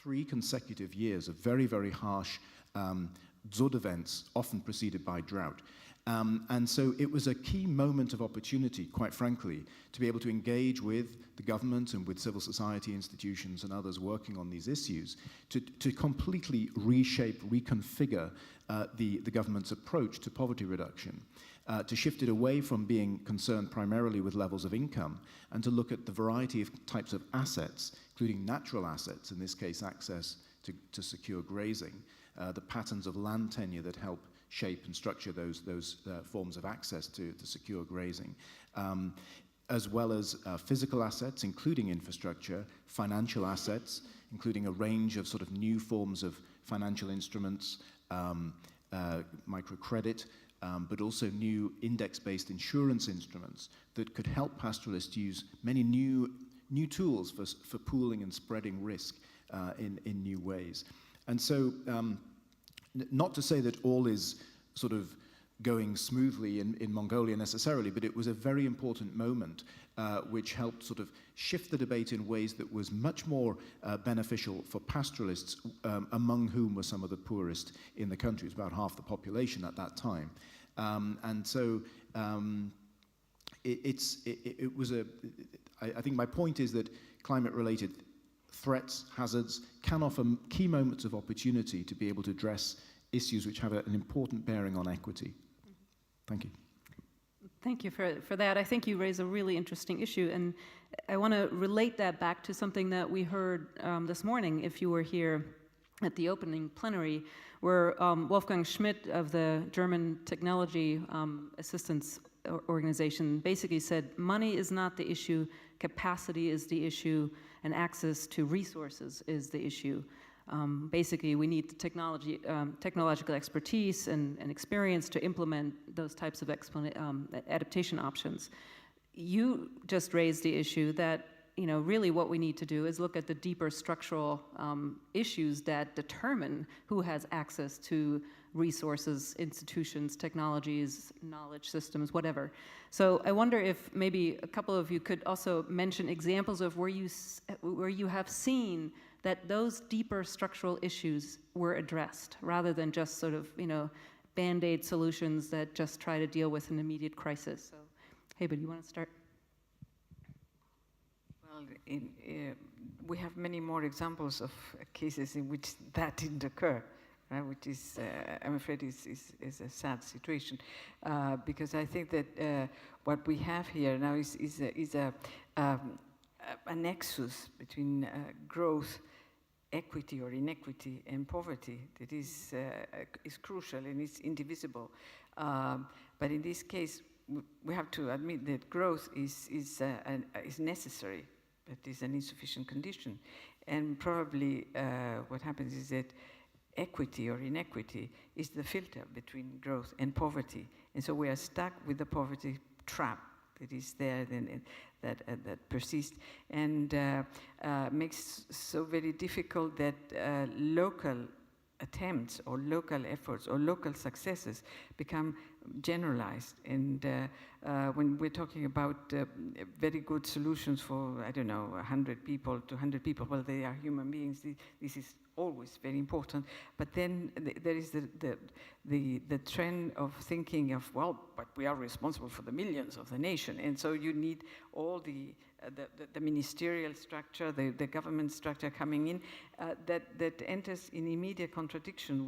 3 consecutive years of very, very harsh drought events, often preceded by drought. And so it was a key moment of opportunity, quite frankly, to be able to engage with the government and with civil society institutions and others working on these issues to completely reshape, reconfigure the government's approach to poverty reduction, to shift it away from being concerned primarily with levels of income and to look at the variety of types of assets, including natural assets, in this case access to secure grazing, the patterns of land tenure that help shape and structure those forms of access to secure grazing, as well as physical assets, including infrastructure, financial assets, including a range of sort of new forms of financial instruments, microcredit, but also new index-based insurance instruments that could help pastoralists use many new tools for pooling and spreading risk in new ways. And so, not to say that all is sort of going smoothly in Mongolia necessarily, but it was a very important moment which helped sort of shift the debate in ways that was much more beneficial for pastoralists, among whom were some of the poorest in the country. It was about half the population at that time. And so it was I think my point is that climate-related threats, hazards, can offer key moments of opportunity to be able to address issues which have an important bearing on equity. Thank you. Thank you for that. I think you raise a really interesting issue, and I want to relate that back to something that we heard this morning, if you were here at the opening plenary, where Wolfgang Schmidt of the German Technology Assistance Organization basically said, money is not the issue, capacity is the issue, and access to resources is the issue. Basically, we need the technological expertise and experience to implement those types of adaptation options. You just raised the issue that, really what we need to do is look at the deeper structural issues that determine who has access to resources, institutions, technologies, knowledge systems, whatever. So I wonder if maybe a couple of you could also mention examples of where you have seen that those deeper structural issues were addressed, rather than just sort of, Band-Aid solutions that just try to deal with an immediate crisis. So, Hebe, do you want to start? Well, we have many more examples of cases in which that didn't occur, right? Which is, I'm afraid, is a sad situation, because I think that what we have here now is a nexus between growth, equity or inequity, and poverty that is crucial and is indivisible. But in this case, we have to admit that growth is necessary, but is an insufficient condition. And probably what happens is that equity or inequity is the filter between growth and poverty. And so we are stuck with the poverty trap that is there and that persists, and makes so very difficult that local attempts or local efforts or local successes become generalized. And when we're talking about very good solutions for, 100 people, 200 people, well, they are human beings. This is always very important. But then there is the trend of thinking of, well, but we are responsible for the millions of the nation. And so you need all the ministerial structure, the government structure coming in, that enters in immediate contradiction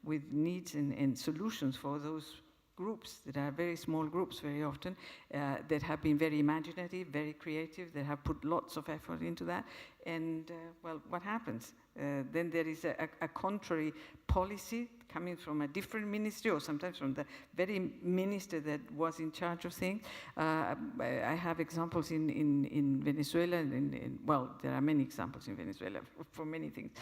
with needs and solutions for those groups that are very small groups very often, that have been very imaginative, very creative, that have put lots of effort into that. And, well, what happens? Then there is a contrary policy coming from a different ministry, or sometimes from the very minister that was in charge of things. I have examples in Venezuela, well, there are many examples in Venezuela for many things.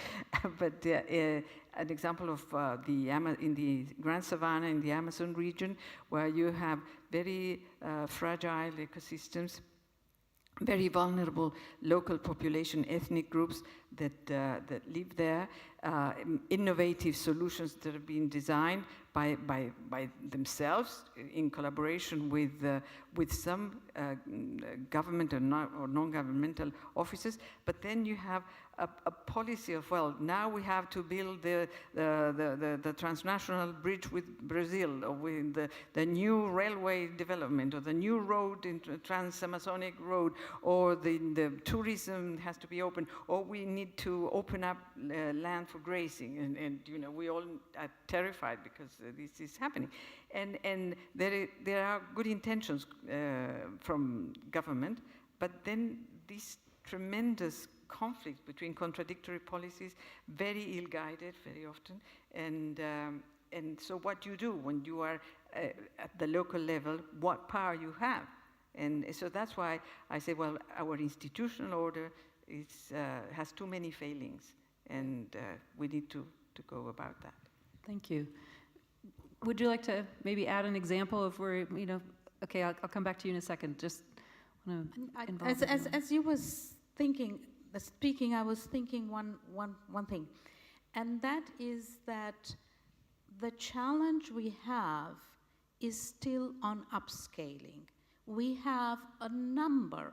But an example of in the Grand Savannah in the Amazon region, where you have very fragile ecosystems, very vulnerable local population, ethnic groups, that live there, innovative solutions that are being designed by themselves in collaboration with some government or non-governmental offices. But then you have a policy of, well, now we have to build the transnational bridge with Brazil, or with the new railway development, or the new road, trans-Amazonic road, or the tourism has to be open, or we need to open up land for grazing, and you know, we all are terrified because this is happening, and there are good intentions from government, but then this tremendous conflict between contradictory policies, very ill-guided very often, and so what you do when you are at the local level, what power you have. And so that's why I say, well, our institutional order has too many failings, and we need to go about that. Thank you. Would you like to maybe add an example of where, you know, okay, I'll come back to you in a second. Just want to involve as you was speaking, I was thinking one thing, and that is that the challenge we have is still on upscaling. We have a number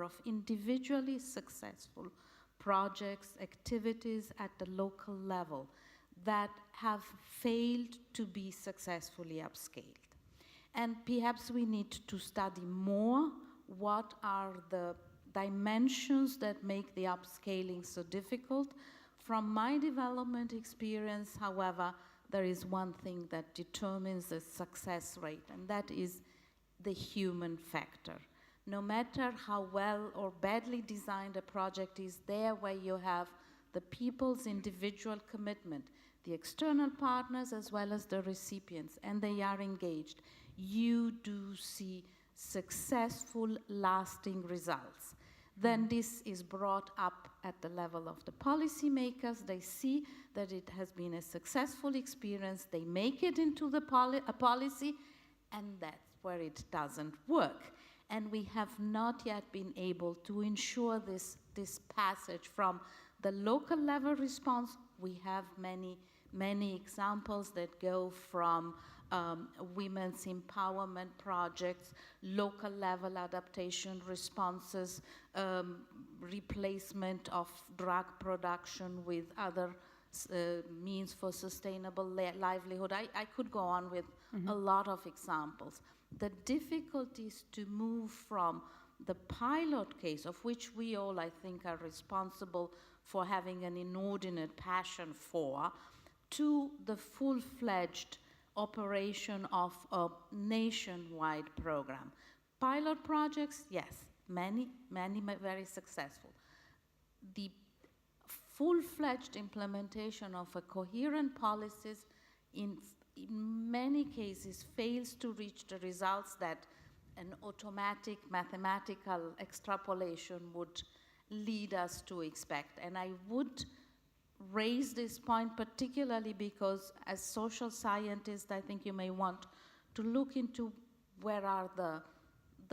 of individually successful projects, activities at the local level that have failed to be successfully upscaled. And perhaps we need to study more what are the dimensions that make the upscaling so difficult. From my development experience, however, there is one thing that determines the success rate, and that is the human factor. No matter how well or badly designed a project is, there where you have the people's individual commitment, the external partners as well as the recipients, and they are engaged, you do see successful, lasting results. Then this is brought up at the level of the policymakers. They see that it has been a successful experience. They make it into a policy, and that's where it doesn't work. And we have not yet been able to ensure this passage from the local level response. We have many examples that go from women's empowerment projects, local level adaptation responses, replacement of drug production with other means for sustainable livelihood. I could go on with a lot of examples. The difficulties to move from the pilot case, of which we all, I think, are responsible for having an inordinate passion for, to the full-fledged operation of a nationwide program. Pilot projects, yes, many very successful. The full-fledged implementation of a coherent policies in many cases fails to reach the results that an automatic mathematical extrapolation would lead us to expect. And I would raise this point particularly because as social scientists, I think you may want to look into where are the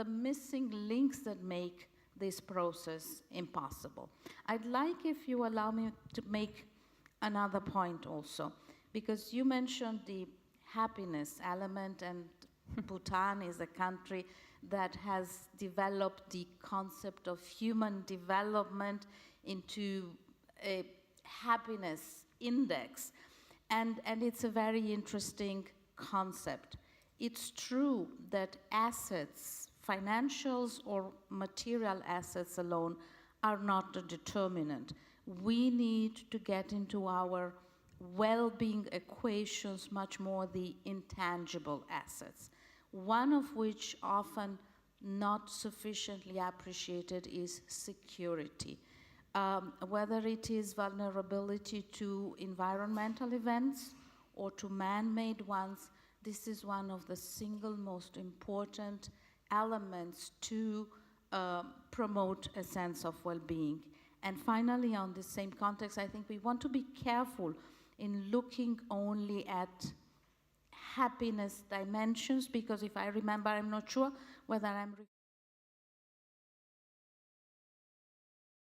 missing links that make this process impossible. I'd like, if you allow me, to make another point also, because you mentioned the happiness element, and Bhutan is a country that has developed the concept of human development into a happiness index, and it's a very interesting concept. It's true that assets, financials or material assets alone, are not the determinant. We need to get into our well-being equations much more the intangible assets, one of which often not sufficiently appreciated is security. Whether it is vulnerability to environmental events or to man-made ones, this is one of the single most important elements to promote a sense of well-being. And finally, on the same context, I think we want to be careful in looking only at happiness dimensions, because if I remember, I'm not sure whether I'm